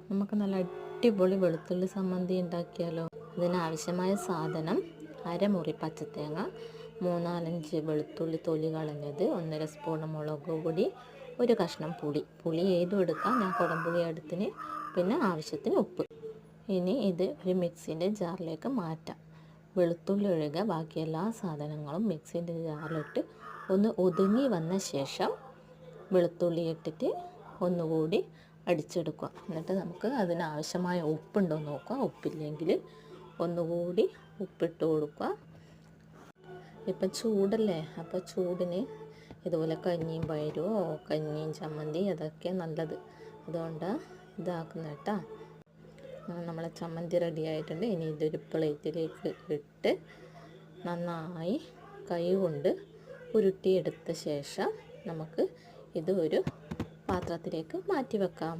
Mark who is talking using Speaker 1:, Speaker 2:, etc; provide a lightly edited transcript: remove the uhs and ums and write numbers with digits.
Speaker 1: നമുക്ക് നല്ല അടിപൊളി വെളുത്തുള്ളി ചമ്മന്തി ഉണ്ടാക്കിയാലോ. അതിനാവശ്യമായ സാധനം: അരമുറി പച്ചത്തേങ്ങ, 3-4 വെളുത്തുള്ളി തൊലി കളഞ്ഞത്, 1.5 സ്പൂൺ മുളക് പൊടി, ഒരു കഷ്ണം പുളി ഏതും എടുക്കാം, ഞാൻ കുടംപുളി എടുത്തിന്, പിന്നെ ആവശ്യത്തിന് ഉപ്പ്. ഇനി ഇത് ഒരു മിക്സിൻ്റെ ജാറിലേക്ക് മാറ്റാം. വെളുത്തുള്ളി ഒഴികെ ബാക്കി എല്ലാ സാധനങ്ങളും മിക്സിൻ്റെ ജാറിലിട്ട് ഒന്ന് ഒതുങ്ങി വന്ന ശേഷം വെളുത്തുള്ളി ഇട്ടിട്ട് ഒന്നുകൂടി അടിച്ചെടുക്കുക. എന്നിട്ട് നമുക്ക് അതിനാവശ്യമായ ഉപ്പുണ്ടോ നോക്കുക. ഉപ്പില്ലെങ്കിൽ ഒന്നുകൂടി ഉപ്പിട്ട് കൊടുക്കുക. ഇപ്പം ചൂടല്ലേ, അപ്പോൾ ചൂടിന് ഇതുപോലെ കഞ്ഞിയും പയരോ കഞ്ഞിയും ചമ്മന്തി അതൊക്കെ നല്ലത്. അതുകൊണ്ട് ഇതാക്കുന്ന കേട്ടോ. നമ്മളെ ചമ്മന്തി റെഡി ആയിട്ടുണ്ട്. ഇനി ഇതൊരു പ്ലേറ്റിലേക്ക് ഇട്ട് നന്നായി കൈ കൊണ്ട് ഉരുട്ടിയെടുത്ത ശേഷം നമുക്ക് ഇത് ഒരു പാത്രത്തിലേക്ക് മാറ്റി വെക്കാം.